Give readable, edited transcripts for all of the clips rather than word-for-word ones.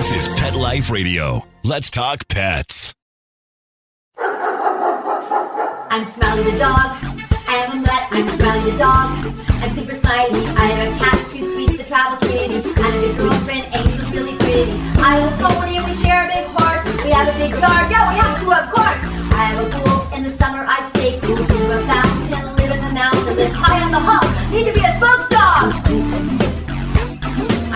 This is Pet Life Radio. Let's talk pets. I'm Smiley the dog. I am a mutt. I'm Smiley the dog. I'm super smiley. I have a cat, too sweet, the travel kitty. I have a girlfriend, Angel's really pretty. I have a pony and we share a big horse. We have a big yard. Yeah, we have to, of course. I have a pool. In the summer I stay cool to a fountain. Live in the mountain. Live high on the hog. Need to be a spokes dog.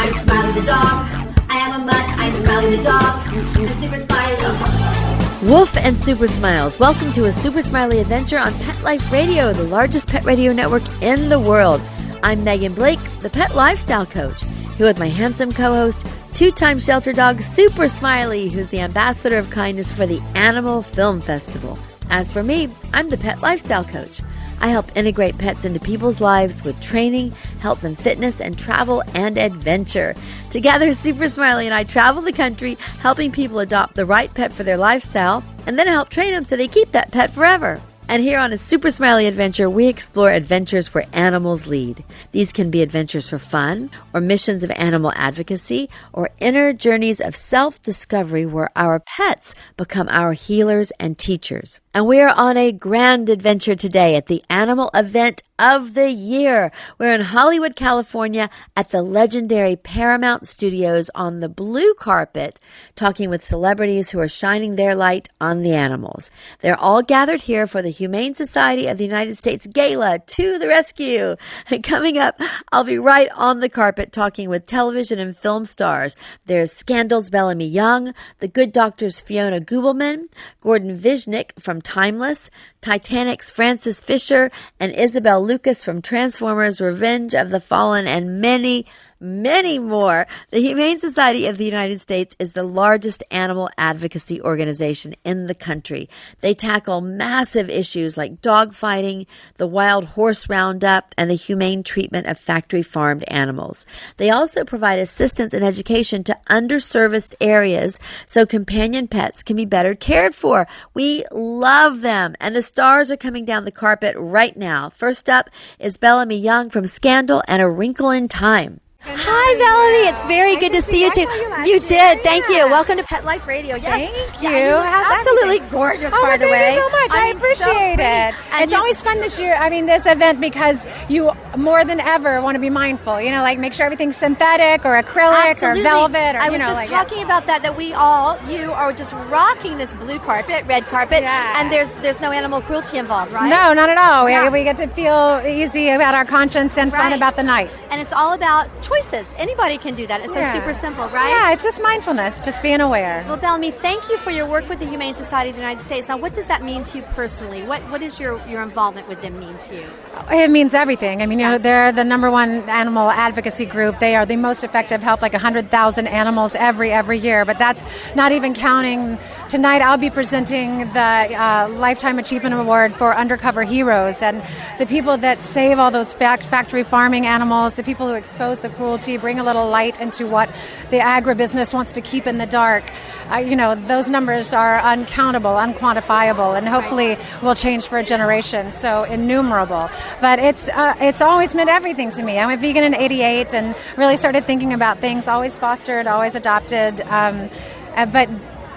I'm Smiley the dog. I am a mutt. I'm Smiley the dog. I'm super smiley. Woof and Super Smiles. Welcome to a Super Smiley Adventure on Pet Life Radio, the largest pet radio network in the world. I'm Megan Blake, the pet lifestyle coach, here with my handsome co-host, two-time shelter dog Super Smiley, who's the ambassador of kindness for the Animal Film Festival. As for me, I'm the pet lifestyle coach. I help integrate pets into people's lives with training, health and fitness, and travel and adventure. Together, Super Smiley and I travel the country helping people adopt the right pet for their lifestyle, and then help train them so they keep that pet forever. And here on a Super Smiley Adventure, we explore adventures where animals lead. These can be adventures for fun, or missions of animal advocacy, or inner journeys of self-discovery where our pets become our healers and teachers. And we are on a grand adventure today at the animal event of the year. We're in Hollywood, California at the legendary Paramount Studios on the blue carpet, talking with celebrities who are shining their light on the animals. They're all gathered here for the Humane Society of the United States Gala to the rescue. And coming up, I'll be right on the carpet talking with television and film stars. There's Scandal's Bellamy Young, The Good Doctor's Fiona Gubelman, Goran Visnjic from Timeless, Titanic's Francis Fisher, and Isabel Lucas from Transformers: Revenge of the Fallen, and many, many more. The Humane Society of the United States is the largest animal advocacy organization in the country. They tackle massive issues like dog fighting, the wild horse roundup, and the humane treatment of factory farmed animals. They also provide assistance and education to underserviced areas so companion pets can be better cared for. We love them, and the stars are coming down the carpet right now. First up is Bellamy Young from Scandal and A Wrinkle in Time. Hi, Bellamy. It's very good to see you too. You did. Thank you. Welcome to Pet Life Radio. Yes. Thank you. How's absolutely gorgeous, by the way. Thank you so much. I appreciate it. It's always fun this year. I mean, this event, because you more than ever want to be mindful. You know, like make sure everything's synthetic or acrylic or velvet. Or, I was just talking about that you are just rocking this blue carpet, red carpet, and there's no animal cruelty involved, right? No, not at all. Yeah. We get to feel easy about our conscience and fun about the night. And it's all about choices. Anybody can do that. It's so super simple, right? Yeah, it's just mindfulness, just being aware. Well, Bellamy, thank you for your work with the Humane Society of the United States. Now, what does that mean to you personally? What does your involvement with them mean to you? It means everything. I mean, you know, they're the number one animal advocacy group. They are the most effective, help like 100,000 animals every year. But that's not even counting. Tonight, I'll be presenting the Lifetime Achievement Award for Undercover Heroes, and the people that save all those factory farming animals, the people who expose the cruelty, bring a little light into what the agribusiness wants to keep in the dark. You know, those numbers are uncountable, unquantifiable, and hopefully will change for a generation. So innumerable. But it's always meant everything to me. I'm a vegan in '88 and really started thinking about things. Always fostered, always adopted, but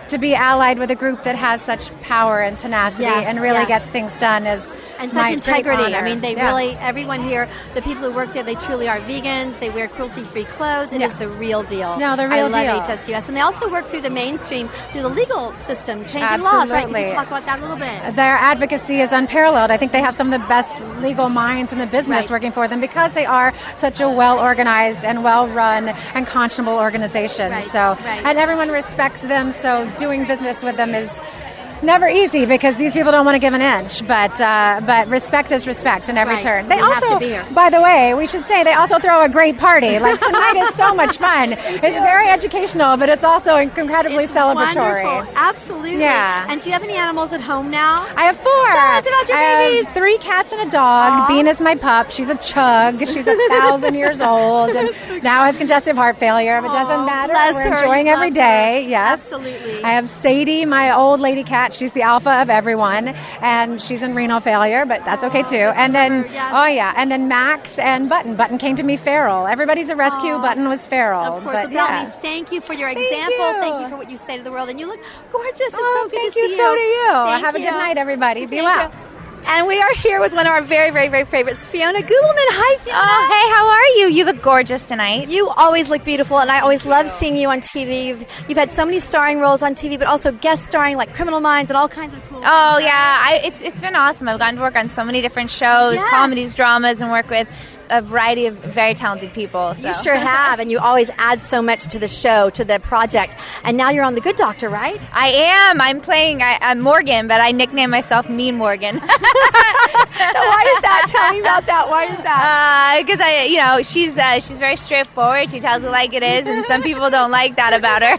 to be allied with a group that has such power and tenacity and really gets things done is and such integrity. I mean, they really, everyone here, the people who work there, they truly are vegans. They wear cruelty-free clothes. It is the real deal. No, the real deal. I love HSUS. And they also work through the mainstream, through the legal system, changing laws, right? Can you talk about that a little bit? Their advocacy is unparalleled. I think they have some of the best legal minds in the business working for them because they are such a well-organized and well-run and conscionable organization. And everyone respects them, so doing business with them is never easy because these people don't want to give an inch, but respect is respect in every turn. They also, by the way, we should say they also throw a great party. Like tonight is so much fun. It's very educational, but it's also incredibly celebratory. Wonderful. Absolutely. Yeah. And do you have any animals at home now? I have 4. Tell us about your babies. I have 3 cats and a dog. Bean is my pup. She's a chug. She's 1,000 years old and now has congestive heart failure, but it doesn't matter. We're enjoying every day. Yes. Absolutely. I have Sadie, my old lady cat. that. She's the alpha of everyone, and she's in renal failure, but that's okay too. And then, and then Max and Button. Button came to me feral. Everybody's a rescue. Button was feral. Of course. But, Bellamy, thank you for your example. Thank you for what you say to the world. And you look gorgeous. It's so good to see you. So do you. Thank Have a good night, everybody. Be well. And we are here with one of our very, very, very favorites, Fiona Gubelman. Hi, Fiona. Oh, hey, how are you? You look gorgeous tonight. You always look beautiful, and I always love seeing you on TV. You've had so many starring roles on TV, but also guest starring like Criminal Minds and all kinds of cool Oh, things, yeah. It's been awesome. I've gotten to work on so many different shows, comedies, dramas, and work with a variety of very talented people. So. You sure have, and you always add so much to the show, to the project. And now you're on The Good Doctor, right? I am. I'm playing I'm Morgan, but I nicknamed myself Mean Morgan. Why is that? Tell me about that. Why is that? Because she's very straightforward. She tells it like it is, and some people don't like that about her.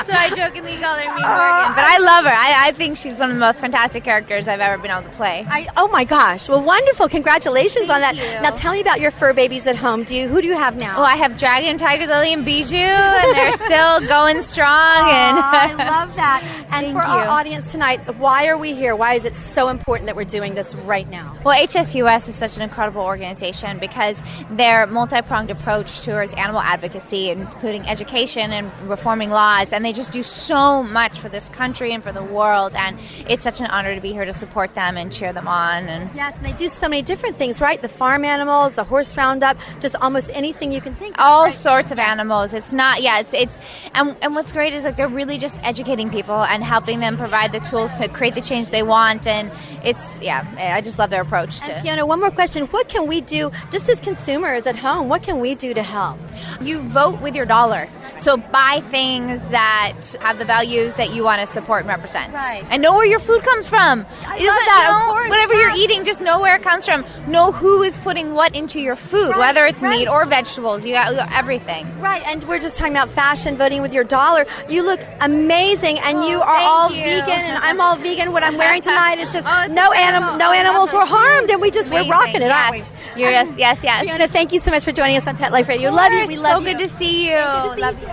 So I jokingly call her Mean Morgan. But I love her. I think she's one of the most fantastic characters I've ever been able to play. Oh my gosh! Well, wonderful. Congratulations on that. Thank you. Now tell me about your fur babies at home. Who do you have now? Oh, I have Dragon, Tiger Lily, and Bijou, and they're still going strong. I love that. And Thank for our you. audience tonight, why are we here? Why is it so important that we're doing this right now? Well, HSUS is such an incredible organization because their multi-pronged approach towards animal advocacy, including education and reforming laws, and they just do so much for this country and for the world, and it's such an honor to be here to support them and cheer them on. And Yes, and they do so many different things, right? The farm animals, the horse roundup, just almost anything you can think of. all right? sorts of animals. It's not, and what's great is like they're really just educating people and helping them provide the tools to create the change they want, and I just love their approach to. And Fiona, one more question. What can we do, just as consumers at home, what can we do to help? You vote with your dollar. So buy things that have the values that you want to support and represent. Right. And know where your food comes from. I love that, of course. Whatever you're eating, just know where it comes from. Know who is putting what into your food, whether it's meat or vegetables. You got everything. Right, and we're just talking about fashion, voting with your dollar. You look amazing, and you are all thank you. vegan, and I'm all vegan. What I'm wearing tonight is just Oh, it's no incredible. animals were harmed, and we're rocking it, aren't we? Yes. Fiona, thank you so much for joining us on Pet Life Radio. Love you. We love so you. good to see you. Love you.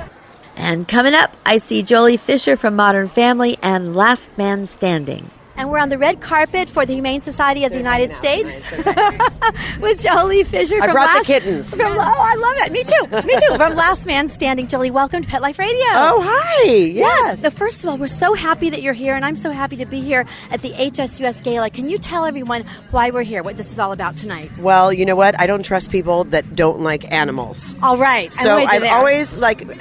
And coming up, I see Jolie Fisher from Modern Family and Last Man Standing. And we're on the red carpet for the Humane Society of the United States with Jolie Fisher. I brought the kittens. Oh, I love it. Me too. From Last Man Standing. Jolie, welcome to Pet Life Radio. Oh, hi. Yes. So first of all, we're so happy that you're here, and I'm so happy to be here at the HSUS Gala. Can you tell everyone why we're here, what this is all about tonight? Well, you know what? I don't trust people that don't like animals. All right. So I've always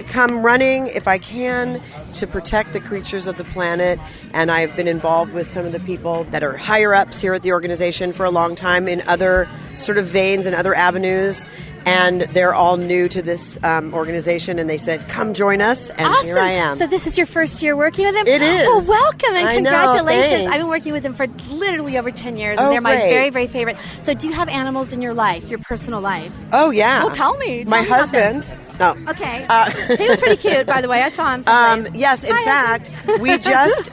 come running, if I can, to protect the creatures of the planet, and I've been involved with some of the people that are higher ups here at the organization for a long time in other sort of veins and other avenues, and they're all new to this organization, and they said, come join us, and awesome. Here I am. So this is your first year working with them? It is. Well, welcome and I know, congratulations. thanks. I've been working with them for literally over 10 years, and Oh, they're my great. very, very favorite. So do you have animals in your life, your personal life? Oh, yeah. Well, tell me. My Tell me about them. husband. No. Okay. He was pretty cute, by the way. I saw him someplace. Yes, in Hi, fact, we just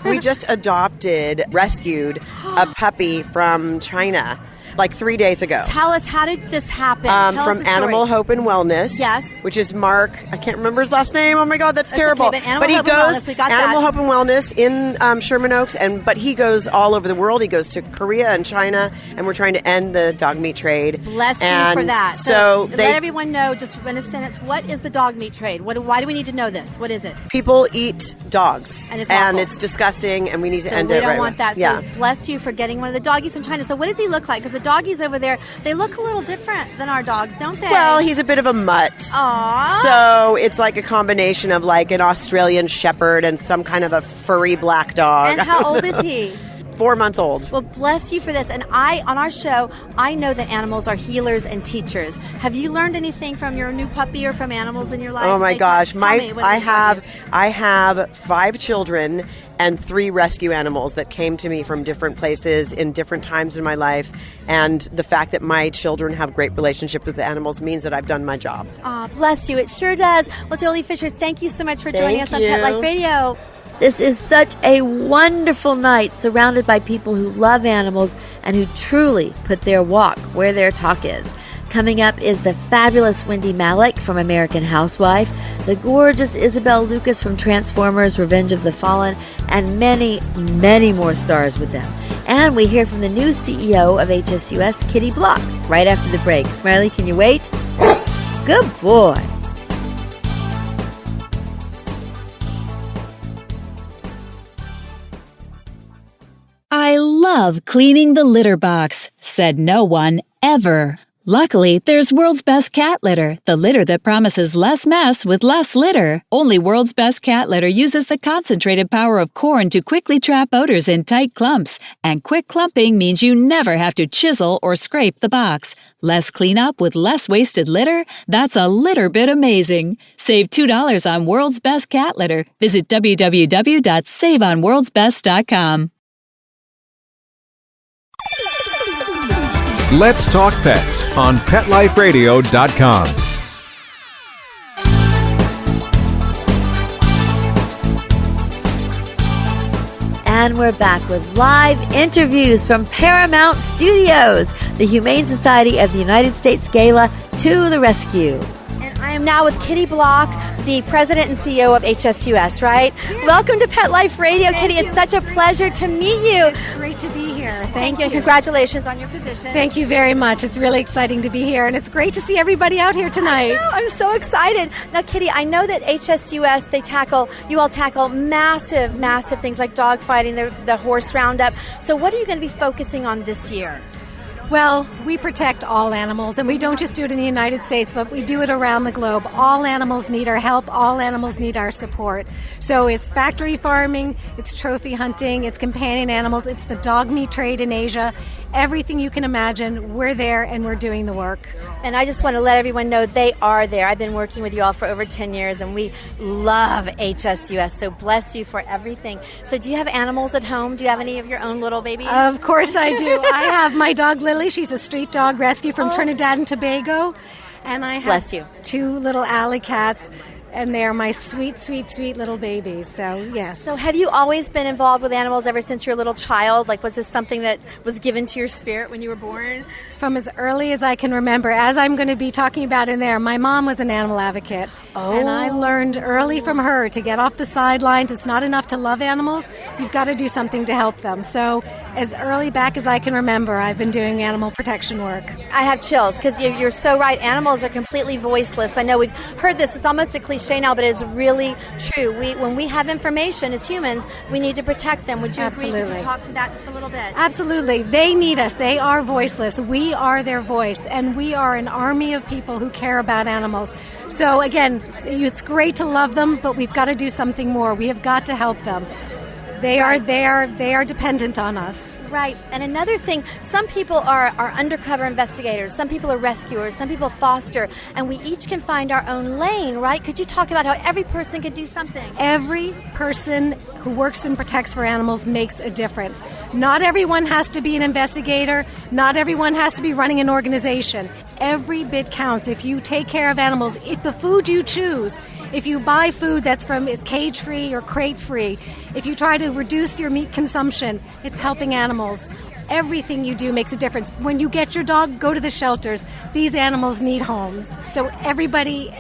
rescued a puppy from China like 3 days ago. Tell us, how did this happen? Tell us From the story. Animal Hope and Wellness. Yes. Which is Mark. I can't remember his last name. Oh my God, that's terrible. okay, but Animal he Hope and goes Wellness, we got Animal that. Hope and Wellness in Sherman Oaks, but he goes all over the world. He goes to Korea and China, and we're trying to end the dog meat trade. Bless you and for that. So let everyone know, just in a sentence, what is the dog meat trade? Why do we need to know this? What is it? people eat dogs, And it's awful. it's disgusting, and we need to So end we it. don't right want away. that. Yeah. So bless you for getting one of the doggies from China. So what does he look like? Because the doggies over there, they look a little different than our dogs, don't they? Well, he's a bit of a mutt. Aww. So it's like a combination of like an Australian Shepherd and some kind of a furry black dog. And how old is he? 4 months old. Well, bless you for this. And on our show, I know that animals are healers and teachers. Have you learned anything from your new puppy or from animals in your life? Oh my gosh, Tell me, what I did they tell have 5 children and 3 rescue animals that came to me from different places in different times in my life, and the fact that my children have great relationship with the animals means that I've done my job. Aw, bless you. It sure does. Well, Jolie Fisher, thank you so much for joining us on Pet Life Radio. This is such a wonderful night, surrounded by people who love animals and who truly put their walk where their talk is. Coming up is the fabulous Wendie Malick from American Housewife, the gorgeous Isabel Lucas from Transformers: Revenge of the Fallen, and many, many more stars with them. And we hear from the new CEO of HSUS, Kitty Block, right after the break. Smiley, can you wait? Good boy. I love cleaning the litter box, said no one ever. Luckily, there's World's Best Cat Litter, the litter that promises less mess with less litter. Only World's Best Cat Litter uses the concentrated power of corn to quickly trap odors in tight clumps. And quick clumping means you never have to chisel or scrape the box. Less cleanup with less wasted litter? That's a litter bit amazing. Save $2 on World's Best Cat Litter. Visit www.saveonworldsbest.com. Let's Talk Pets on PetLifeRadio.com. And we're back with live interviews from Paramount Studios, the Humane Society of the United States Gala to the rescue. And I am now with Kitty Block, the president and CEO of HSUS, right? Yeah. Welcome to Pet Life Radio, Kitty. It's such a pleasure to meet you. It's great to be here. Thank you, and congratulations on your position. Thank you very much. It's really exciting to be here, and it's great to see everybody out here tonight. I'm so excited. Now, Kitty, I know that HSUS, you all tackle massive, massive things like dog fighting, the horse roundup. So what are you going to be focusing on this year? Well, we protect all animals, and we don't just do it in the United States, but we do it around the globe. All animals need our help. All animals need our support. So it's factory farming, it's trophy hunting, it's companion animals, it's the dog meat trade in Asia. Everything you can imagine, we're there and we're doing the work. And I just want to let everyone know they are there. I've been working with you all for over 10 years, and we love HSUS, so bless you for everything. So do you have animals at home? Do you have any of your own little babies? Of course I do. I have my dog Lily. She's a street dog rescue from Trinidad and Tobago. And I have bless you. 2 little alley cats. And they're my sweet, sweet, sweet little babies. So, yes. So have you always been involved with animals ever since you were a little child? Like, was this something that was given to your spirit when you were born? From as early as I can remember. As I'm going to be talking about in there, my mom was an animal advocate. Oh. And I learned early from her to get off the sidelines. It's not enough to love animals. You've got to do something to help them. So as early back as I can remember, I've been doing animal protection work. I have chills because you're so right. Animals are completely voiceless. I know we've heard this. It's almost a cliche now, but it's really true. When we have information as humans, we need to protect them. Would you agree? Would you talk to that just a little bit? Absolutely. They need us. They are voiceless. We are their voice, and we are an army of people who care about animals. So again, it's great to love them, but we've got to do something more. We have got to help them. They are dependent on us. Right. And another thing, some people are undercover investigators, some people are rescuers, some people foster, and we each can find our own lane, right? Could you talk about how every person could do something? Every person who works and protects for animals makes a difference. Not everyone has to be an investigator. Not everyone has to be running an organization. Every bit counts. If you take care of animals, if the food you choose, if you buy food is cage-free or crate-free, if you try to reduce your meat consumption, it's helping animals. Everything you do makes a difference. When you get your dog, go to the shelters. These animals need homes. So everybody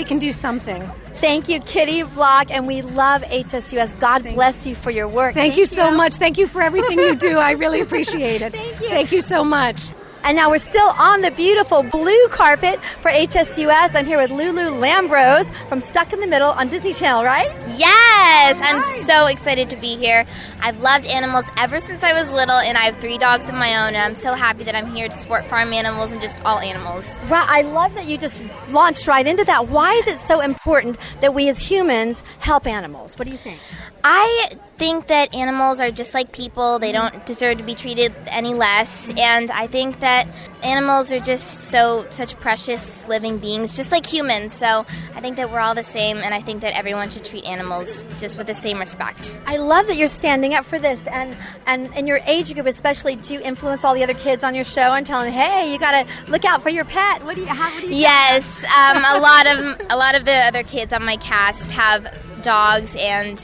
can do something. Thank you, Kitty Block, and we love HSUS. God bless you for your work. Thank you so much. Thank you for everything you do. I really appreciate it. Thank you. Thank you so much. And now we're still on the beautiful blue carpet for HSUS. I'm here with Lulu Lambros from Stuck in the Middle on Disney Channel, right? Yes! I'm so excited to be here. I've loved animals ever since I was little, and I have 3 dogs of my own, and I'm so happy that I'm here to support farm animals and just all animals. Right. I love that you just launched right into that. Why is it so important that we as humans help animals? What do you think? I think that animals are just like people. They don't deserve to be treated any less, and I think that animals are just such precious living beings, just like humans. So I think that we're all the same, and I think that everyone should treat animals just with the same respect. I love that you're standing up for this, and in your age group especially, do you influence all the other kids on your show and tell them, hey, you got to look out for your pet? What do you Yes, a lot of the other kids on my cast have dogs, and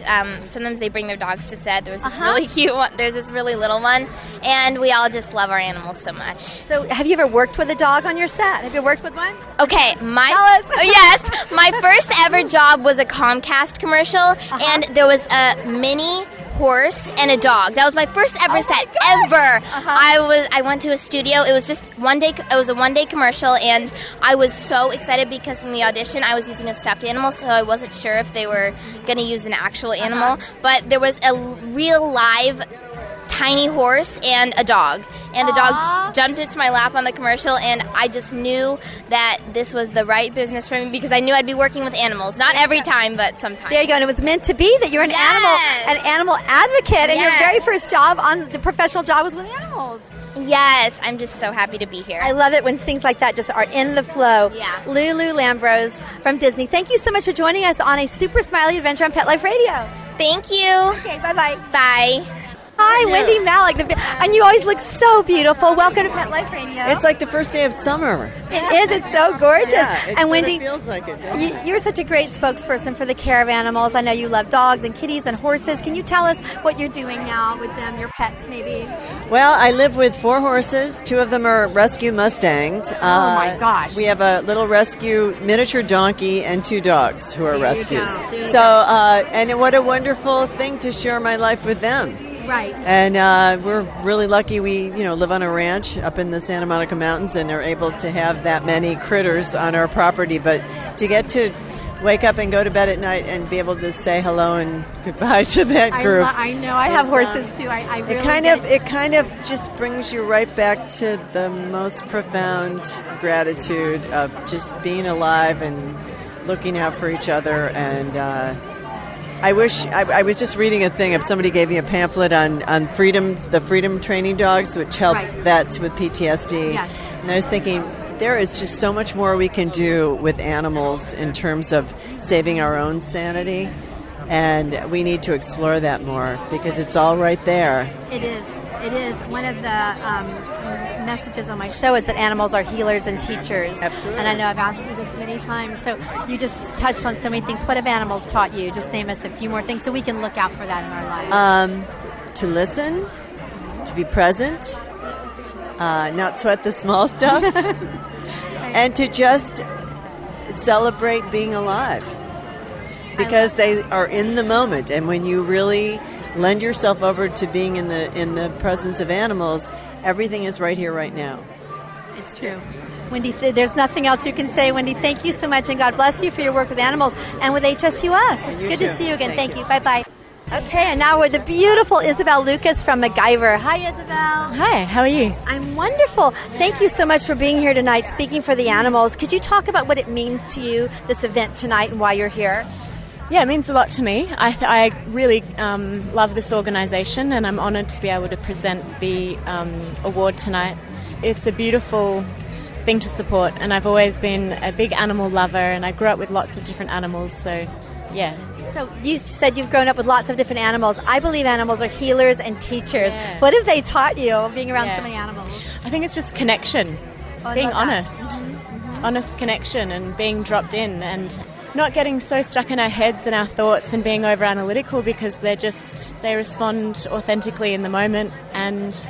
sometimes they bring their dogs to set. There was this really cute one. There's this really little one, and we all just love our animals so much. So have you ever worked with a dog on your set? Have you worked with one? Okay, Tell us. Yes, my first ever job was a Comcast commercial, and there was a mini horse and a dog. That was my first ever set ever. I went to a studio. It was just one day. It was a one-day commercial, and I was so excited because in the audition I was using a stuffed animal, so I wasn't sure if they were going to use an actual animal. But there was a real live tiny horse and a dog, and the dog jumped into my lap on the commercial, and I just knew that this was the right business for me because I knew I'd be working with animals. Not every time, but sometimes. There you go, and it was meant to be that you're an animal advocate, and your very first job on the professional job was with animals. Yes, I'm just so happy to be here. I love it when things like that just are in the flow. Yeah. Lulu Lambros from Disney, thank you so much for joining us on a Super Smiley Adventure on Pet Life Radio. Thank you. Okay, bye-bye. Bye. Hi, Wendie Malick, and you always look so beautiful. Welcome to Pet Life Radio. It's like the first day of summer. It is. It's so gorgeous. Yeah, and Wendie, feels like it. You're such a great spokesperson for the care of animals. I know you love dogs and kitties and horses. Can you tell us what you're doing now with them, your pets, maybe? Well, I live with 4 horses. 2 of them are rescue Mustangs. Oh my gosh! We have a little rescue miniature donkey and 2 dogs who are rescues. So, and what a wonderful thing to share my life with them. Right. And we're really lucky. We, live on a ranch up in the Santa Monica Mountains and are able to have that many critters on our property. But to get to wake up and go to bed at night and be able to say hello and goodbye to that group. I know. I have horses too. I really it kind of just brings you right back to the most profound gratitude of just being alive and looking out for each other. And I was just reading a thing. If somebody gave me a pamphlet on the freedom training dogs, which help vets with PTSD, Yes. and I was thinking there is just so much more we can do with animals in terms of saving our own sanity, and we need to explore that more because it's all right there. It is. One of the messages on my show is that animals are healers and teachers. Absolutely. And I know I've asked you this many times. So you just touched on so many things. What have animals taught you? Just name us a few more things so we can look out for that in our lives. To listen, to be present, not sweat the small stuff, and to just celebrate being alive. Because they are in the moment, and when you really lend yourself over to being in the presence of animals, everything is right here, right now. It's true. Wendie, there's nothing else you can say. Wendie, thank you so much, and God bless you for your work with animals and with HSUS. It's good to see you again. Thank you. Bye-bye. Okay, and now we're the beautiful Isabel Lucas from MacGyver. Hi, Isabel. Hi, how are you? I'm wonderful. Thank you so much for being here tonight, speaking for the animals. Could you talk about what it means to you, this event tonight, and why you're here? Yeah, it means a lot to me. I really love this organisation, and I'm honoured to be able to present the award tonight. It's a beautiful thing to support, and I've always been a big animal lover, and I grew up with lots of different animals, so yeah. So you said you've grown up with lots of different animals. I believe animals are healers and teachers. Yeah. What have they taught you, being around so many animals? I think it's just connection, being honest, honest connection, and being dropped in, and not getting so stuck in our heads and our thoughts and being over analytical, because they respond authentically in the moment, and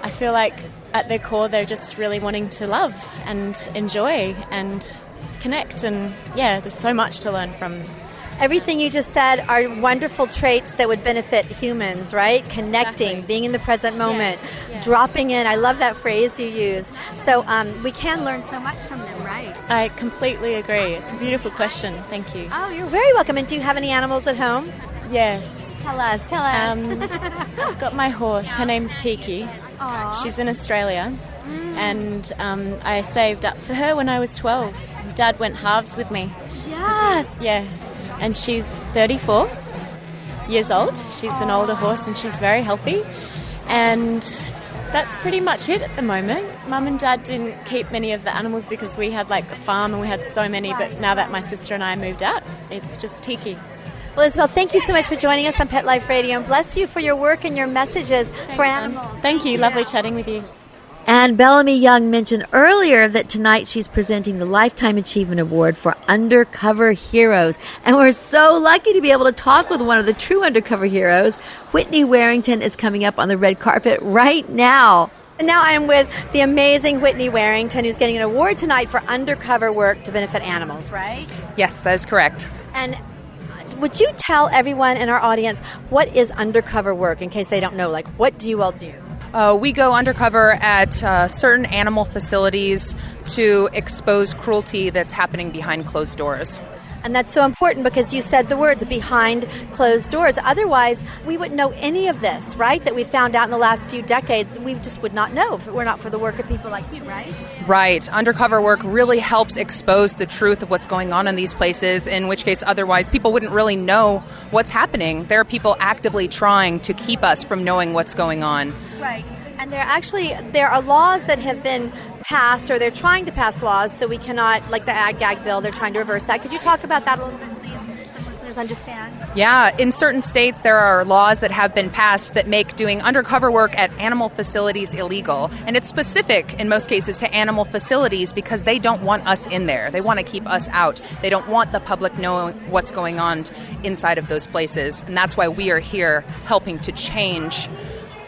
I feel like at their core they're just really wanting to love and enjoy and connect, and yeah, there's so much to learn from. Everything you just said are wonderful traits that would benefit humans, right? Connecting, being in the present moment, dropping in. I love that phrase you use. So we can learn so much from them, right? I completely agree. It's a beautiful question. Thank you. Oh, you're very welcome. And do you have any animals at home? Yes. Tell us. I've got my horse. Her name's Tiki. Aww. She's in Australia. And I saved up for her when I was 12. Dad went halves with me. Yes. Yeah. And she's 34 years old. She's an older horse, and she's very healthy. And that's pretty much it at the moment. Mum and Dad didn't keep many of the animals because we had like a farm and we had so many. But now that my sister and I moved out, it's just Tiki. Well, Isabel, thank you so much for joining us on Pet Life Radio, and bless you for your work and your messages for animals. Thank you. Lovely chatting with you. And Bellamy Young mentioned earlier that tonight she's presenting the Lifetime Achievement Award for Undercover Heroes. And we're so lucky to be able to talk with one of the true undercover heroes. Whitney Warrington is coming up on the red carpet right now. And now I'm with the amazing Whitney Warrington, who's getting an award tonight for undercover work to benefit animals, right? Yes, that is correct. And would you tell everyone in our audience what is undercover work, in case they don't know? Like, what do you all do? We go undercover at certain animal facilities to expose cruelty that's happening behind closed doors. And that's so important because you said the words behind closed doors. Otherwise, we wouldn't know any of this, right? That we found out in the last few decades. We just would not know if it were not for the work of people like you, right? Right. Undercover work really helps expose the truth of what's going on in these places, in which case otherwise people wouldn't really know what's happening. There are people actively trying to keep us from knowing what's going on. Right. And there are laws that have been passed, or they're trying to pass laws, so we cannot, like the Ag Gag bill, they're trying to reverse that. Could you talk about that a little bit, please, so listeners understand? Yeah, in certain states there are laws that have been passed that make doing undercover work at animal facilities illegal. And it's specific, in most cases, to animal facilities because they don't want us in there. They want to keep us out. They don't want the public knowing what's going on inside of those places. And that's why we are here helping to change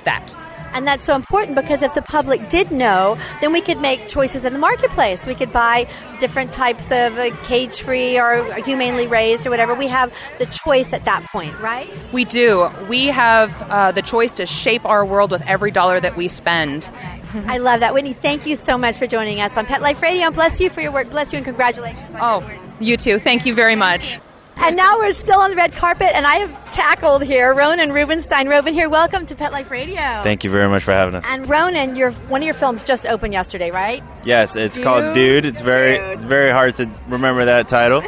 that. And that's so important because if the public did know, then we could make choices in the marketplace. We could buy different types of cage-free or humanely raised or whatever. We have the choice at that point, right? We do. We have the choice to shape our world with every dollar that we spend. I love that. Whitney, thank you so much for joining us on Pet Life Radio. And bless you for your work. Bless you and congratulations on your work. You too. Thank you very much. And now we're still on the red carpet, and I have tackled here Ronan Rubenstein. Ronan here, welcome to Pet Life Radio. Thank you very much for having us. And Ronan, one of your films just opened yesterday, right? Yes, it's called Dude. It's very hard to remember that title. A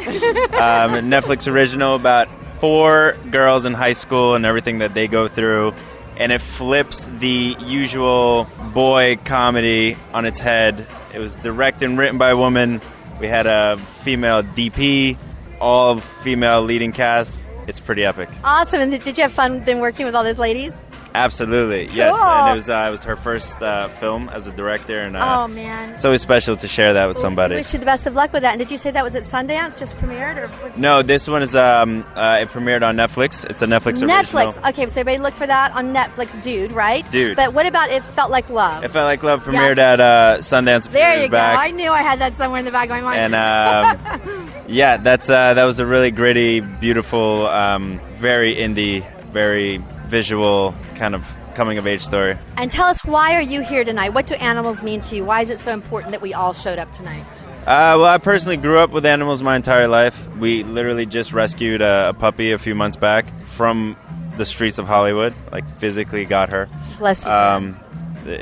Netflix original about 4 girls in high school and everything that they go through. And it flips the usual boy comedy on its head. It was directed and written by a woman. We had a female DP. All female leading cast. It's pretty epic. Awesome. And did you have fun then working with all those ladies? Absolutely, yes. Cool. And it was her first film as a director, and oh man, it's always special to share that with somebody. I wish you the best of luck with that. And did you say that was at Sundance, just premiered, or? No, this one is it premiered on Netflix. It's a Netflix original. Netflix. Okay, so everybody look for that on Netflix. Dude, right? Dude. But what about It Felt Like Love? It Felt Like Love premiered at Sundance. A few there years you back. go. I knew I had that somewhere in the back of my mind. And yeah, that was a really gritty, beautiful, very indie, very visual kind of coming-of-age story. And tell us, why are you here tonight? What do animals mean to you? Why is it so important that we all showed up tonight? Well, I personally grew up with animals my entire life. We literally just rescued a puppy a few months back from the streets of Hollywood, like physically got her. Bless you.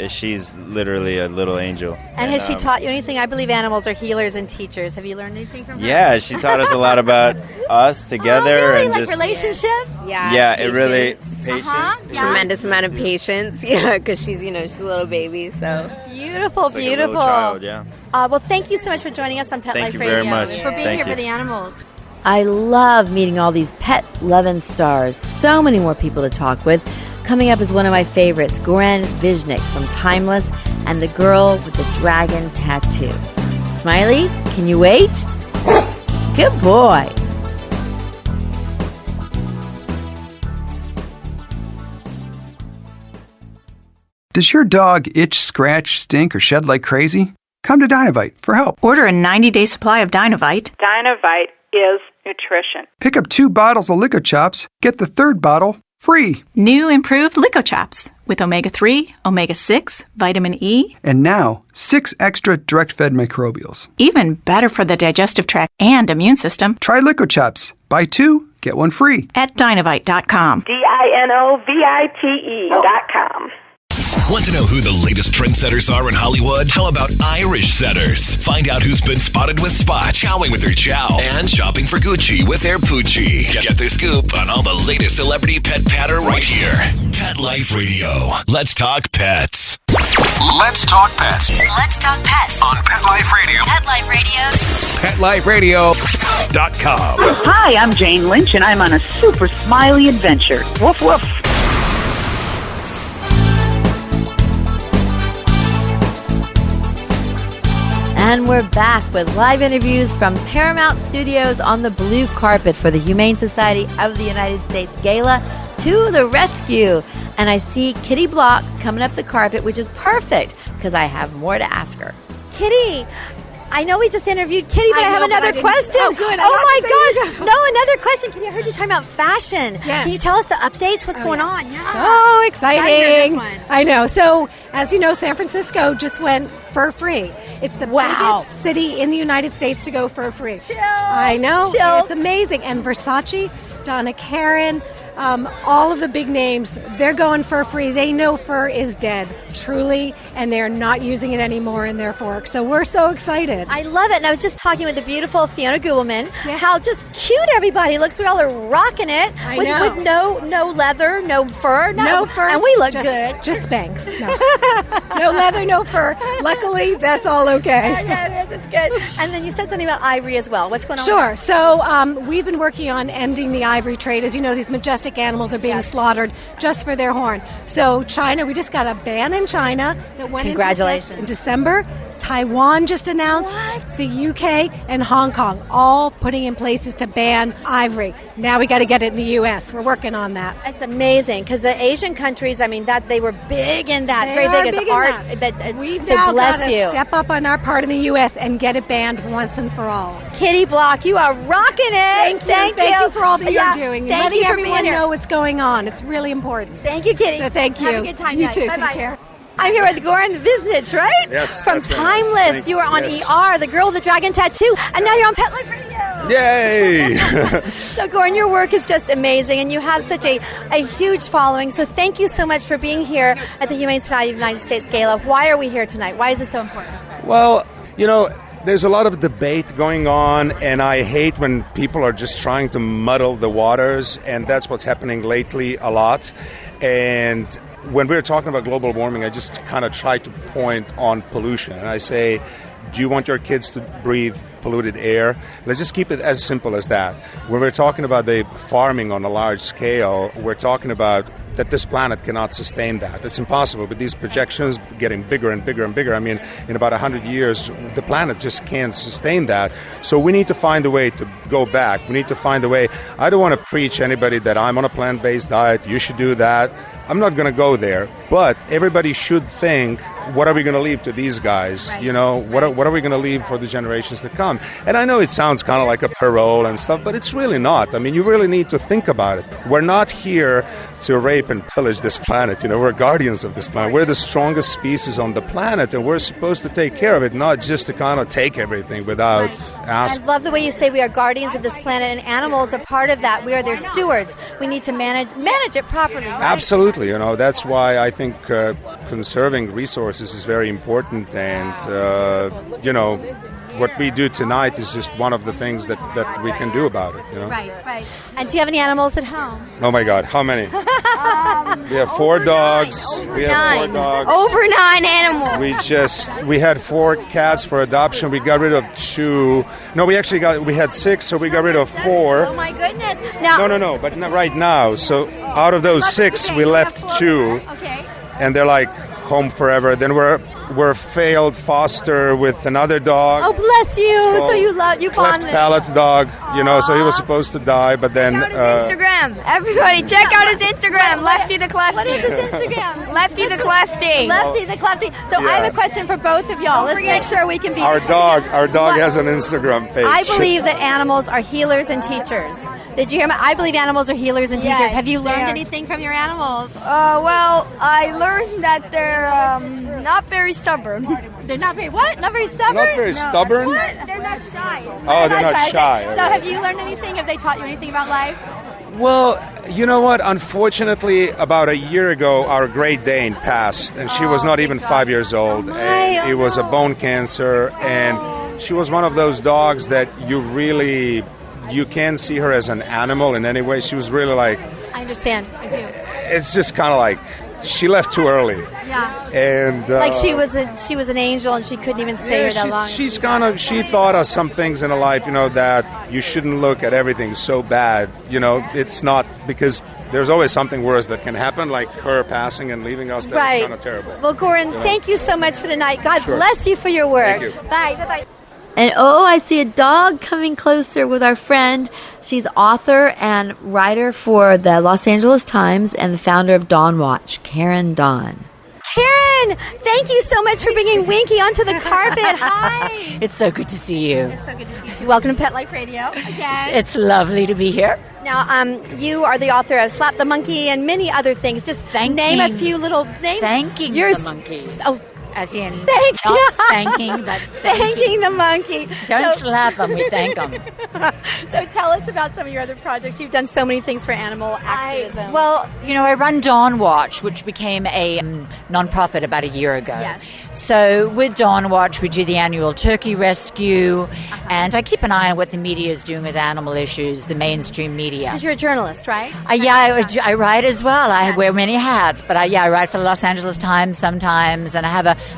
She's literally a little angel. And has she taught you anything? I believe animals are healers and teachers. Have you learned anything from her? Yeah, she taught us a lot about us together. Oh, really? And like just relationships? Yeah, it really patience. Tremendous amount of patience. Yeah, because she's she's a little baby. So beautiful, it's like beautiful. A little child, yeah. Well, thank you so much for joining us on Pet Life Radio. Thank you very much. And for being here for the animals. I love meeting all these pet-loving stars. So many more people to talk with. Coming up is one of my favorites, Goran Visnjic from Timeless and the girl with the dragon tattoo. Smiley, can you wait? Good boy. Does your dog itch, scratch, stink, or shed like crazy? Come to Dynavite for help. Order a 90-day supply of Dynavite. Dynavite is nutrition. Pick up 2 bottles of Lico Chops. Get the 3rd bottle free. New improved Lico Chops with omega-3, omega-6, vitamin E. And now, 6 extra direct-fed microbials. Even better for the digestive tract and immune system. Try Lico Chops. Buy 2, get 1 free. At Dynavite.com. DINOVITE.com. Want to know who the latest trendsetters are in Hollywood? How about Irish setters? Find out who's been spotted with spots, chowing with their chow, and shopping for Gucci with their Poochie. Get the scoop on all the latest celebrity pet patter right here. Pet Life Radio. Let's talk pets. Let's talk pets. Let's talk pets On Pet Life Radio. Pet Life Radio. PetLifeRadio.com. Hi, I'm Jane Lynch, and I'm on a Super Smiley Adventure. Woof, woof. And we're back with live interviews from Paramount Studios on the blue carpet for the Humane Society of the United States Gala to the rescue. And I see Kitty Block coming up the carpet, which is perfect because I have more to ask her. Kitty, I know we just interviewed Kitty, but I have another question. Oh, good. Oh, my gosh. No, another question. Kitty, I heard you talking about fashion. Yes. Can you tell us the updates? What's going on? Yeah. So exciting. Gotta hear this one. I know. So, as you know, San Francisco just went fur-free. It's the biggest city in the United States to go fur-free. Chills. I know. Chills. It's amazing. And Versace, Donna Karan, all of the big names, they're going fur-free. They know fur is dead, truly, and they're not using it anymore in their fork. So we're so excited. I love it. And I was just talking with the beautiful Fiona Gubelman, how just cute everybody looks. We all are rocking it with no leather, no fur. No fur. And we look just, good. Just Spanx. No leather, no fur. Luckily, that's all okay. Yeah, it is. It's good. And then you said something about ivory as well. What's going on? Sure. So we've been working on ending the ivory trade. As you know, these majestic animals are being slaughtered just for their horn. So China, we just got a ban in China that went into effect in December. Taiwan just announced, the UK and Hong Kong all putting in places to ban ivory. Now we got to get it in the U.S. We're working on that. It's amazing because the Asian countries, I mean, that they were big in that. They very are big big as in art. that. We've so now bless got to you. step up on our part in the U.S. and get it banned once and for all. Kitty Block, you are rocking it. Thank you for all that you're doing and Thank letting you for everyone being here. know what's going on. It's really important. Thank you, Kitty. So thank you. Have a good time. You guys. too. Bye-bye. Take care. I'm here with Goran Visnjic, right? Yes. From that's right. Timeless. Thank You were on yes. ER, the girl with the dragon tattoo, and now you're on Pet Life Radio. Yay! So, Goran, your work is just amazing, and you have such a huge following. So thank you so much for being here at the Humane Society of the United States Gala. Why are we here tonight? Why is it so important? Well, you know, there's a lot of debate going on, and I hate when people are just trying to muddle the waters, and that's what's happening lately a lot. And when we're talking about global warming, I just kind of try to point on pollution. And I say, do you want your kids to breathe polluted air? Let's just keep it as simple as that. When we're talking about the farming on a large scale, we're talking about that this planet cannot sustain that. It's impossible. With these projections getting bigger and bigger and bigger, I mean, in about 100 years, the planet just can't sustain that. So we need to find a way to go back. We need to find a way. I don't want to preach anybody that I'm on a plant-based diet, you should do that. I'm not going to go there, but everybody should think, what are we going to leave to these guys? Right. You know, what are we going to leave for the generations to come? And I know it sounds kind of like a parole and stuff, but it's really not. I mean, you really need to think about it. We're not here to rape and pillage this planet. You know, we're guardians of this planet. We're the strongest species on the planet, and we're supposed to take care of it, not just to kind of take everything without asking. I love the way you say we are guardians of this planet, and animals are part of that. We are their stewards. We need to manage it properly. Right? Absolutely. You know, that's why I think conserving resources is very important, and you know, what we do tonight is just one of the things that we can do about it. You know? Right. And do you have any animals at home? Oh my God, how many? We have 4 dogs. We have 4 dogs. Over 9 animals. We had 4 cats for adoption. We got rid of 2. No, we had 6, so we got rid of 4. Oh my goodness! Now, No, but not right now. So out of those 6, we left 2, and they're like home forever. Then we're failed foster with another dog. Oh, bless you! So you cleft palate dog. You know, so he was supposed to die, but then. Check out his Instagram. Everybody, check out his Instagram. Lefty the Clefty. What is his Instagram? Lefty the Clefty. Lefty the Clefty. So I have a question for both of y'all. Let's make sure we can be. Our dog has an Instagram page. I believe that animals are healers and teachers. Did you hear me? I believe animals are healers and teachers. Yes, have you learned anything from your animals? Well, I learned that they're not very stubborn. They're not very what? Not very stubborn? Not very stubborn? What? They're not shy. Oh, they're not shy. So have you learned anything? Have they taught you anything about life? Well, you know what? Unfortunately, about a year ago, our Great Dane passed, and she was not even 5 years old. And it was a bone cancer, and she was one of those dogs that you can't see her as an animal in any way. She was really like... I understand. I do. It's just kind of like she left too early. Yeah. And like she was an angel, and she couldn't even stay here that long. She thought of some things in her life, you know, that you shouldn't look at everything so bad. You know, it's not because there's always something worse that can happen, like her passing and leaving us. That's Right. kind of terrible. Well, Goran, thank you so much for tonight. God bless you for your work. Thank you. Bye. Bye-bye. And oh, I see a dog coming closer with our friend. She's author and writer for the Los Angeles Times and the founder of Dawn Watch, Karen Dawn. Karen, thank you so much for bringing Winky onto the carpet. Hi. It's so good to see you. It's so good to see you too. Welcome to Pet Life Radio again. It's lovely to be here. Now, you are the author of Slap the Monkey and many other things. Just name a few little names. Thanking the monkey. Oh, as in thank not you. spanking, but thanking the monkey. Don't slap them, we thank them. So tell us about some of your other projects. You've done so many things for animal activism. Well, I run Dawn Watch, which became a non-profit about a year ago. Yes. So with Dawn Watch, we do the annual turkey rescue, and I keep an eye on what the media is doing with animal issues, the mainstream media. Because you're a journalist, right? I write as well. I wear many hats, but I write for the Los Angeles Times sometimes, and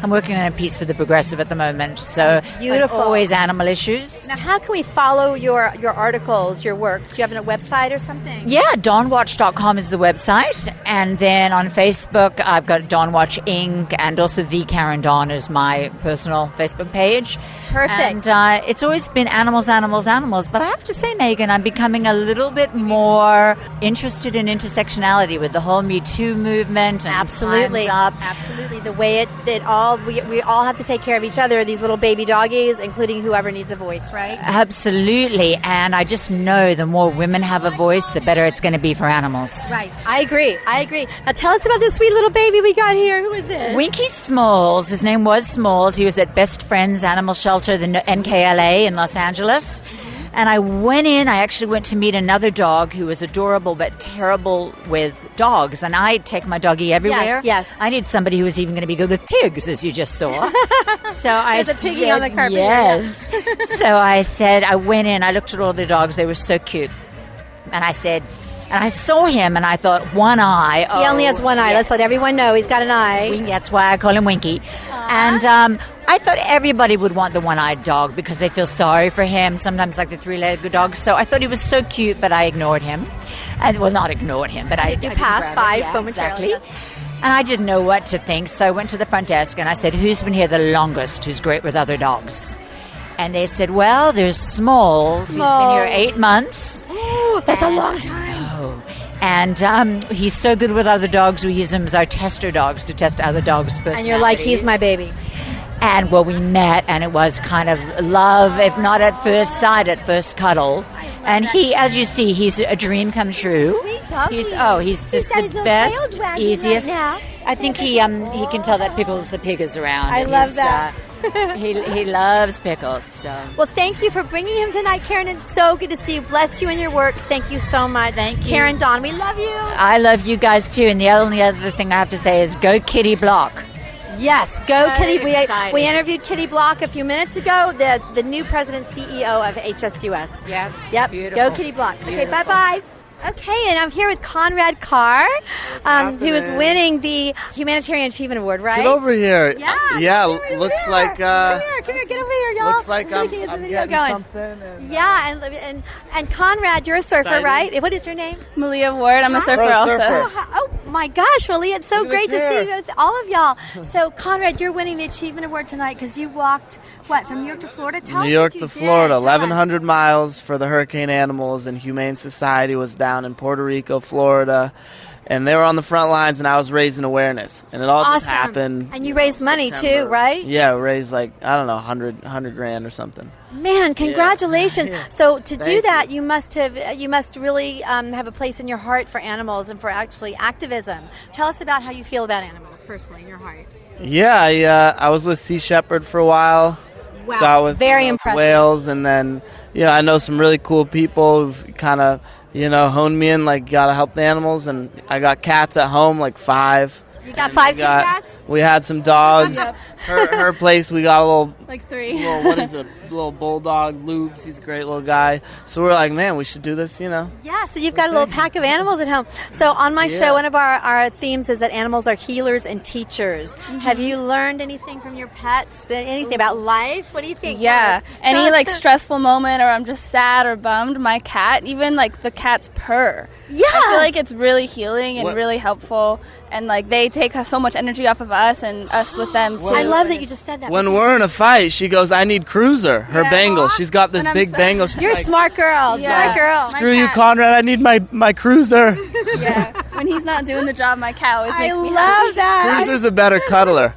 I'm working on a piece for the Progressive at the moment. So beautiful. Always animal issues. Now, how can we follow your articles, your work? Do you have a website or something? Yeah, dawnwatch.com is the website, and then on Facebook I've got Dawn Watch Inc. and also The Karen Dawn is my personal Facebook page. Perfect. And it's always been animals, but I have to say, Megan, I'm becoming a little bit more interested in intersectionality with the whole Me Too movement. And Absolutely. Time's Up. Absolutely. The way we all have to take care of each other, these little baby doggies, including whoever needs a voice, right? Absolutely. And I just know the more women have a voice, the better it's going to be for animals. Right. I agree. Now tell us about this sweet little baby we got here. Who is this? Winky Smalls. His name was Smalls. He was at Best Friends Animal Shelter, the NKLA in Los Angeles. And I actually went to meet another dog who was adorable but terrible with dogs. And I take my doggie everywhere. Yes. I need somebody who was even going to be good with pigs, as you just saw. So I There's a piggy on the carpet. Yes. So I went in, I looked at all the dogs. They were so cute. And I said, and I saw him and I thought, one eye. He only has one eye. Yes. Let's let everyone know he's got an eye. That's why I call him Winky. And I thought everybody would want the one-eyed dog because they feel sorry for him, sometimes like the three-legged dog. So I thought he was so cute, but I ignored him. Not ignored him, but I passed by Exactly. momentarily. Yes. And I didn't know what to think, so I went to the front desk and I said, who's been here the longest, who's great with other dogs? And they said, well, there's Smalls. He's been here 8 months. Ooh, that's a long time. And he's so good with other dogs, we use him as our tester dogs to test other dogs' personalities. And you're like, he's my baby. And, we met, and it was kind of love, if not at first sight, at first cuddle. And he, as you see, he's a dream come true. Sweet doggy. He's just got the his little best, tail wagging easiest. right now. I think he can tell that Pickles the pig is around. I and love he's, that. He loves Pickles. So. Well, thank you for bringing him tonight, Karen. It's so good to see you. Bless you in your work. Thank you so much. Thank you. Karen Dawn, we love you. I love you guys too. And the only other thing I have to say is go Kitty Block. Yes, go So Kitty. excited. We interviewed Kitty Block a few minutes ago, the new president CEO of HSUS. Yep. Beautiful. Go Kitty Block. Okay, Beautiful. bye-bye. Okay, and I'm here with Conrad Carr, who is winning the Humanitarian Achievement Award, right? Get over here. Yeah, looks like Come here, get over here, y'all. looks like so I'm we can get the getting video going. something. And Conrad, you're a surfer, Excited. right? What is your name? Malia Ward. I'm a surfer also. Oh my gosh, Malia, it's so Look great to here. see you with all of y'all. So, Conrad, you're winning the Achievement Award tonight because you walked, from New York to Florida? Tell us New York what you to did. Florida, Tell us. 1,100 miles for the hurricane animals, and Humane Society was down in Puerto Rico, Florida, and they were on the front lines, and I was raising awareness, and it all just Awesome. happened. And you raised money September. too, right? Yeah, we raised like, I don't know, 100 grand or something. Man, congratulations! Yeah. So to do Thank that, you must really have a place in your heart for animals and for actually activism. Tell us about how you feel about animals personally in your heart. Yeah, I was with Sea Shepherd for a while. Wow, Got with very impressive. whales, and then I know some really cool people who've kind of honed me in, like, gotta help the animals, and I got cats at home, like 5. You got 5 kitty cats? We had some dogs. Yep. Her place, we got a little... Like 3. What is it? Little bulldog, Lubes. He's a great little guy. So we're like, man, we should do this, Yeah, so you've got a little pack of animals at home. So on my show, one of our themes is that animals are healers and teachers. Mm-hmm. Have you learned anything from your pets? Anything about life? What do you think? Yeah. Tell Any us stressful moment, or I'm just sad or bummed, my cat, even the cat's purr. Yeah. I feel like it's really healing and really helpful, and they take so much energy off of us and us with them too. I love that you just said that. When we're in a fight, she goes, I need Cruiser, her Bengal. She's got this big Bengal. She's You're a like, smart girl. Yeah. Smart girl. Screw you, Conrad. I need my Cruiser. Yeah. When he's not doing the job, my cat always makes me happy. I love that. Cruiser's a better cuddler.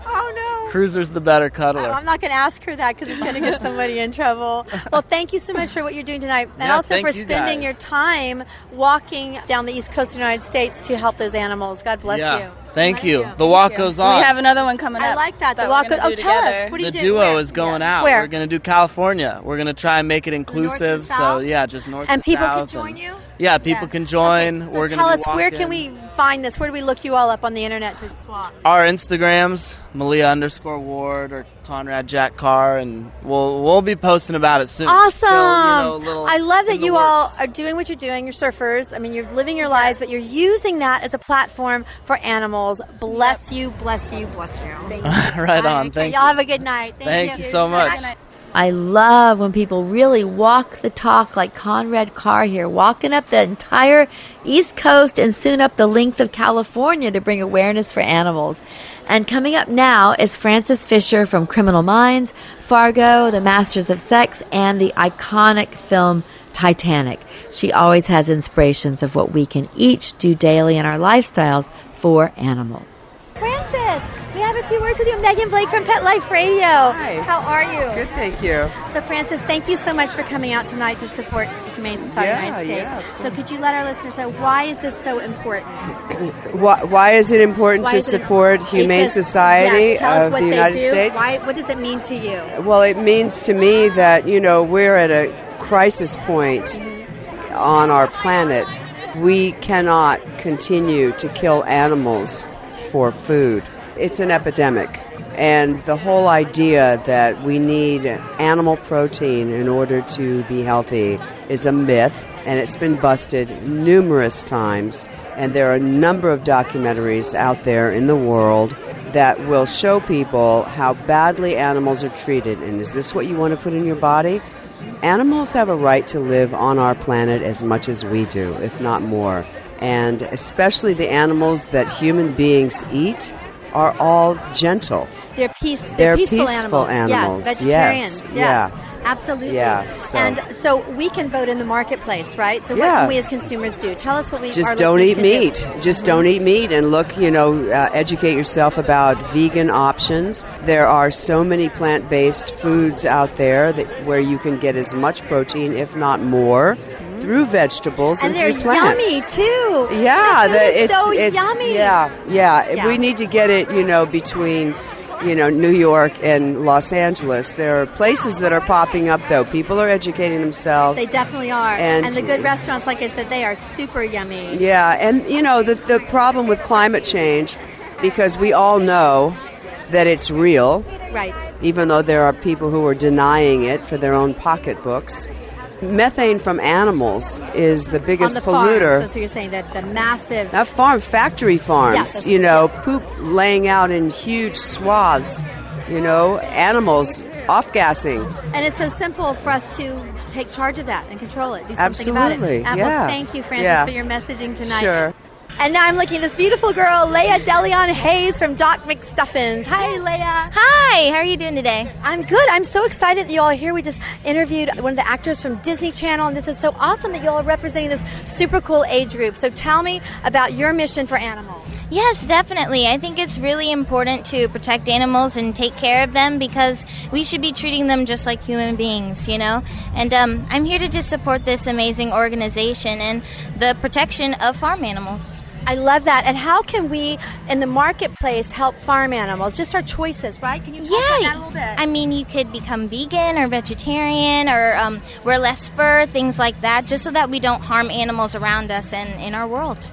Oh, no. Cruiser's the better cuddler. I'm not going to ask her that because it's going to get somebody in trouble. Well, thank you so much for what you're doing tonight, and also thank for you spending guys. your time walking down the East Coast of the United States to help those animals. God bless you. Thank you. The walk goes on. We have another one coming up. I like that. The we're walk gonna goes. do Tell together. us. What do you The do? duo Where? is going out. Where? We're going to do California. We're going to try and make it inclusive. So, south? just north And and people south. can join you? Yeah, people can join. So We're tell gonna us, be where can walking. we find this? Where do we look you all up on the internet to walk? Our Instagrams, Malia_Ward or Conrad Jack Carr, and we'll be posting about it soon. Awesome. Still, I love that in the you all works. are doing what you're doing. You're surfers. I mean, you're living your lives, but you're using that as a platform for animals. Bless you, bless you, bless you. Thank you. Right on. Okay, Thank y'all you. have a good night. Thank you so much. I love when people really walk the talk like Conrad Carr here, walking up the entire East Coast and soon up the length of California to bring awareness for animals. And coming up now is Frances Fisher from Criminal Minds, Fargo, The Masters of Sex, and the iconic film Titanic. She always has inspirations of what we can each do daily in our lifestyles for animals. Frances, we have a few words with you. Megan Blake from Pet Life Radio. Hi. How are you? Good, thank you. So, Frances, thank you so much for coming out tonight to support the Humane Society of the United States. Yeah. So, could you let our listeners know why is this so important? Why is it important to support Humane Society of the United States? What does it mean to you? Well, it means to me that, we're at a crisis point on our planet. We cannot continue to kill animals for food. It's an epidemic. And the whole idea that we need animal protein in order to be healthy is a myth, and it's been busted numerous times. And there are a number of documentaries out there in the world that will show people how badly animals are treated. And is this what you want to put in your body? Animals have a right to live on our planet as much as we do, if not more. And especially the animals that human beings eat are all gentle. They're peaceful animals. Yes, vegetarians. yes. Absolutely. Yeah, so- And so we can vote in the marketplace, right? So what Yeah. can we as consumers do? Tell us what we Just our don't listeners eat can meat. do. Just don't eat meat, and look, educate yourself about vegan options. There are so many plant-based foods out there where you can get as much protein, if not more, through vegetables and they're through plants. yummy too. Yeah, The food is so it's yummy. Yeah. We need to get it, between New York and Los Angeles. There are places that are popping up, though. People are educating themselves. They definitely are. And the good restaurants, like I said, they are super yummy. Yeah, and the problem with climate change, because we all know that it's real, Right. even though there are people who are denying it for their own pocketbooks. Methane from animals is the biggest On the polluter. farms, that's what you're saying, the massive... Not factory farms, Yeah, poop laying out in huge swaths, animals off-gassing. And it's so simple for us to take charge of that and control it, do something Absolutely, about it. yeah. Well, thank you, Frances, Yeah. for your messaging tonight. Sure. And now I'm looking at this beautiful girl, Leah DeLeon Hayes from Doc McStuffins. Hi, Leah. Hi, how are you doing today? I'm good. I'm so excited that you all are here. We just interviewed one of the actors from Disney Channel, and this is so awesome that you all are representing this super cool age group. So tell me about your mission for animals. Yes, definitely. I think it's really important to protect animals and take care of them because we should be treating them just like human beings, And I'm here to just support this amazing organization and the protection of farm animals. I love that. And how can we, in the marketplace, help farm animals? Just our choices, right? Can you talk about that a little bit? I mean, you could become vegan or vegetarian or wear less fur, things like that, just so that we don't harm animals around us and in our world.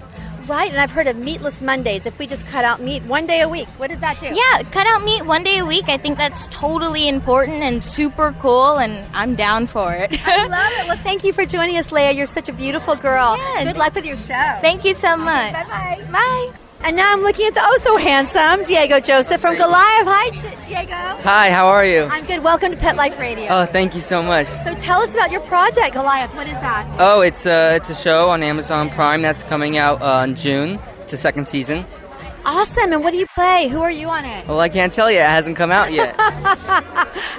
Right, and I've heard of meatless Mondays. If we just cut out meat one day a week, what does that do? Yeah, cut out meat one day a week. I think that's totally important and super cool, and I'm down for it. I love it. Well, thank you for joining us, Leia. You're such a beautiful girl. Yeah, good luck with your show. Thank you so much. Bye-bye. Bye. And now I'm looking at the handsome Diego Joseph from Goliath. Hi, Diego. Hi, how are you? I'm good. Welcome to Pet Life Radio. Oh, thank you so much. So tell us about your project, Goliath. What is that? Oh, it's a show on Amazon Prime that's coming out in June. It's the second season. Awesome. And what do you play? Who are you on it? Well, I can't tell you. It hasn't come out yet.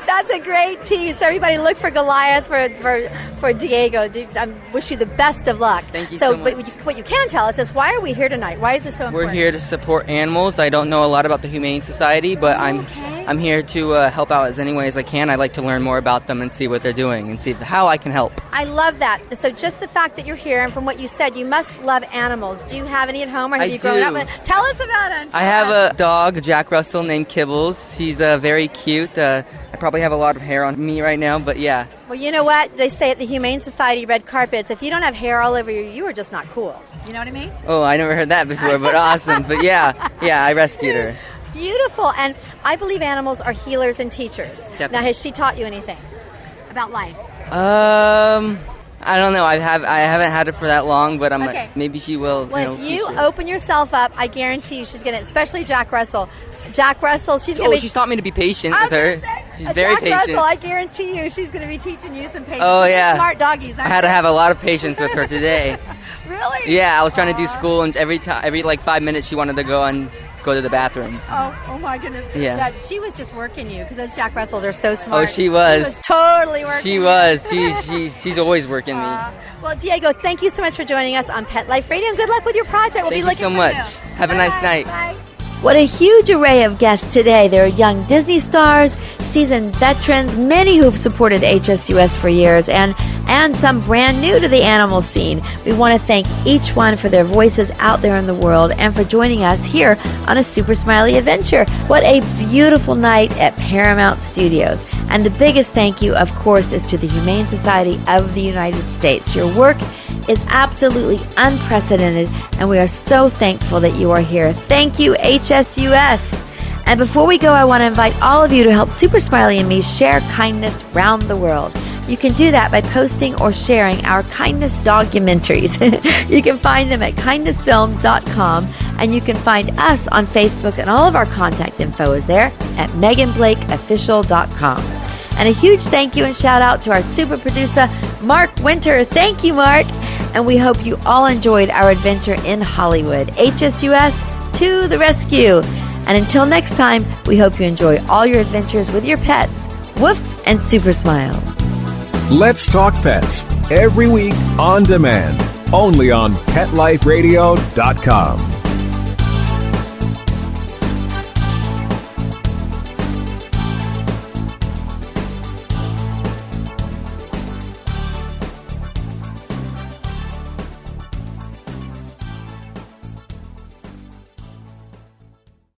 That's a great tease. Everybody look for Goliath for Diego. I wish you the best of luck. Thank you so much. But what you can tell us is, why are we here tonight? Why is this so important? We're here to support animals. I don't know a lot about the Humane Society, but I'm here to help out as any way as I can. I'd like to learn more about them and see what they're doing and see how I can help. I love that. So just the fact that you're here, and from what you said, you must love animals. Do you have any at home, or have you grown up with? Tell us about it. I have a dog, Jack Russell, named Kibbles. He's very cute. I probably have a lot of hair on me right now, but yeah. Well, you know what? They say at the Humane Society red carpets, if you don't have hair all over you, you are just not cool. You know what I mean? Oh, I never heard that before, but awesome. But yeah, I rescued her. Beautiful. And I believe animals are healers and teachers. Definitely. Now, has she taught you anything about life? I don't know. I haven't had it for that long, but maybe she will. Well, if you open yourself up, I guarantee you she's going to, especially Jack Russell. Jack Russell, she's going to be... she's taught me to be patient with her. She's very Jack patient. Russell, I guarantee you she's going to be teaching you some patience. Oh, yeah. Smart doggies, I had to have a lot of patience with her today. Really? Yeah, I was trying to do school, and every 5 minutes she wanted to go to the bathroom. Oh my goodness. Yeah. She was just working you, because those Jack Russells are so smart. Oh, she was. She was totally working She you. was. She's always working me. Well, Diego, thank you so much for joining us on Pet Life Radio, and good luck with your project. We'll Thank be you so looking much. for you. Have a nice night. Bye. What a huge array of guests today. There are young Disney stars, seasoned veterans, many who've supported HSUS for years, and some brand new to the animal scene. We want to thank each one for their voices out there in the world and for joining us here on a Super Smiley Adventure. What a beautiful night at Paramount Studios. And the biggest thank you, of course, is to the Humane Society of the United States. Your work is absolutely unprecedented, and we are so thankful that you are here. Thank you, HSUS. And before we go, I want to invite all of you to help Super Smiley and me share kindness round the world. You can do that by posting or sharing our kindness documentaries. You can find them at kindnessfilms.com, and you can find us on Facebook, and all of our contact info is there at meganblakeofficial.com. And a huge thank you and shout out to our super producer, Mark Winter. Thank you, Mark. And we hope you all enjoyed our adventure in Hollywood. HSUS to the rescue. And until next time, we hope you enjoy all your adventures with your pets. Woof and Super Smile. Let's Talk Pets, every week on demand, only on PetLifeRadio.com.